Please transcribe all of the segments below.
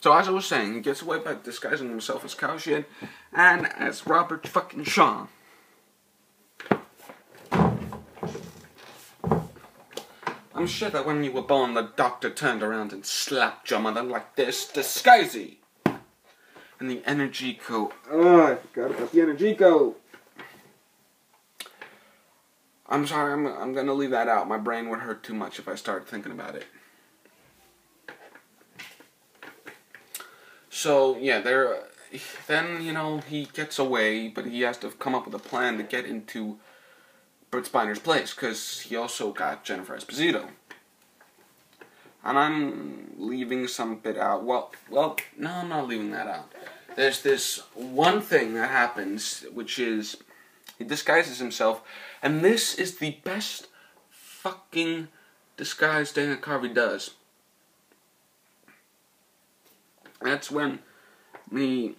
So as I was saying, he gets away by disguising himself as cow shit and as Robert fucking Shaw. I'm sure that when you were born, the doctor turned around and slapped your mother like this, disguisey. And the energy coat. Oh, I forgot about the energy coat. I'm sorry, I'm gonna leave that out. My brain would hurt too much if I started thinking about it. So, yeah, then, you know, he gets away, but he has to come up with a plan to get into Britt Spiner's place, because he also got Jennifer Esposito. And I'm leaving some bit out. Well, no, I'm not leaving that out. There's this one thing that happens, which is he disguises himself, and this is the best fucking disguise Dana Carvey does. That's when he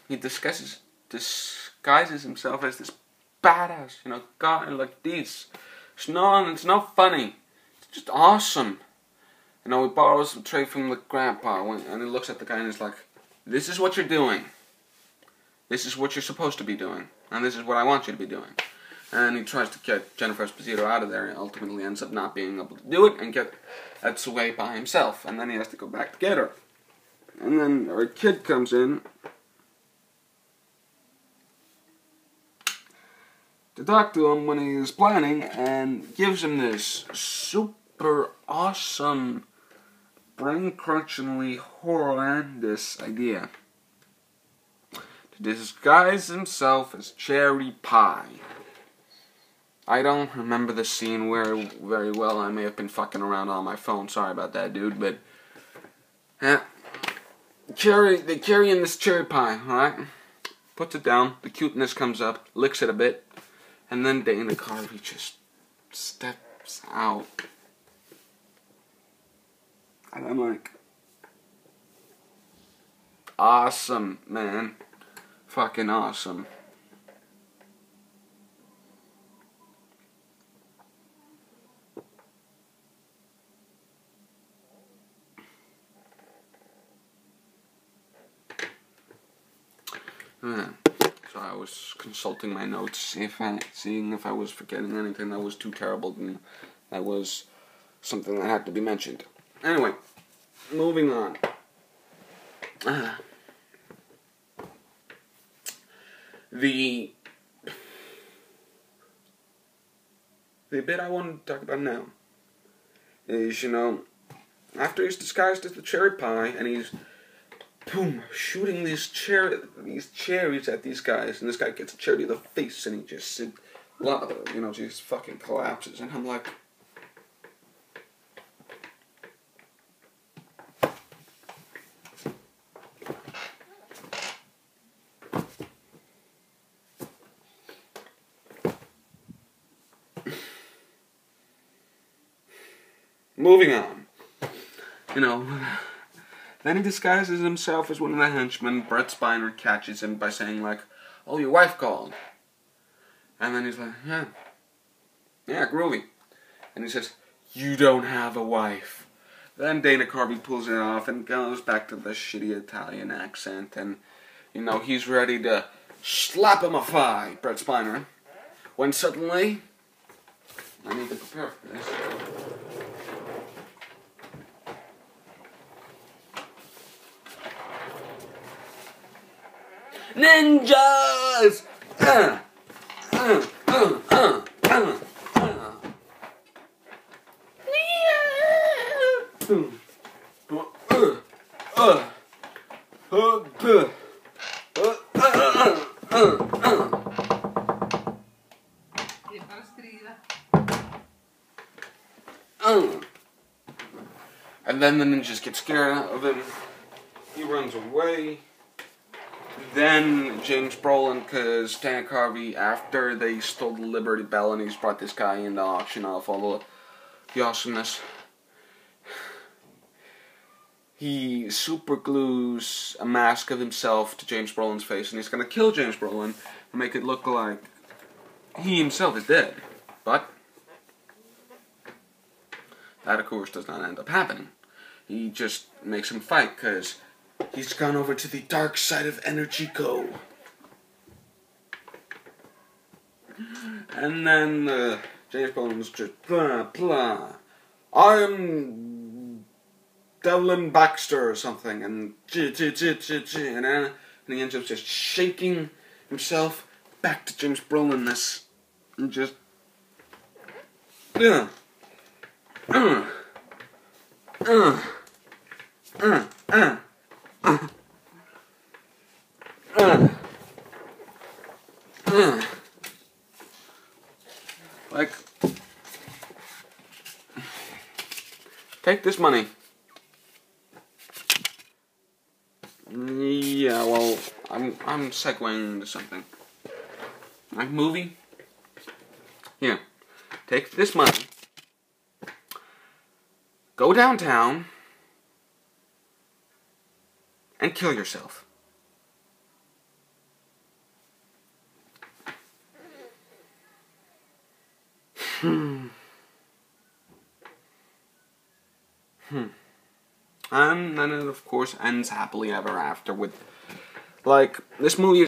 disguises himself as this badass, guy like this. It's not funny. It's just awesome. He borrows a tray from the grandpa, and he looks at the guy and he's like, "This is what you're doing. This is what you're supposed to be doing, and this is what I want you to be doing." And he tries to get Jennifer Esposito out of there, and ultimately ends up not being able to do it, and gets away by himself, and then he has to go back to get her. And then our kid comes in to talk to him when he's planning, and gives him this super awesome, brain-crunchingly horrendous idea to disguise himself as cherry pie. I don't remember the scene very well. I may have been fucking around on my phone. Sorry about that, dude. But they carry in this cherry pie, alright? Puts it down. The cuteness comes up, licks it a bit, and then Dana Carvey just steps out. And I'm like, awesome, man. Fucking awesome. So I was consulting my notes, seeing if I was forgetting anything that was too terrible, and that was something that had to be mentioned. Anyway, moving on. The bit I want to talk about now is, after he's disguised as the cherry pie, and he's shooting these cherries at these guys, and this guy gets a cherry to the face, and he just just fucking collapses, and I'm like, moving on. Then he disguises himself as one of the henchmen. Britt Spiner catches him by saying, like, "Oh, your wife called." And then he's like, yeah, groovy. And he says, "You don't have a wife." Then Dana Carvey pulls it off and goes back to the shitty Italian accent. And, he's ready to slap him a thigh, Britt Spiner. When suddenly, I need to prepare for this. Ninjas! And then the ninjas get scared of him. He runs away. Then James Brolin, because Dana Carvey, after they stole the Liberty Bell and he's brought this guy in to auction off all the awesomeness, he super glues a mask of himself to James Brolin's face, and he's going to kill James Brolin and make it look like he himself is dead. But that, of course, does not end up happening. he just makes him fight because he's gone over to the dark side of Energy Go. And then James Brolin's just blah blah. I'm Devlin Baxter or something, and then he ends up just shaking himself back to James Brolin-ness and just like, take this money. Yeah, well, I'm segueing into something. Like movie? Here. Take this money. Go downtown and kill yourself. And then it, of course, ends happily ever after with, like, this movie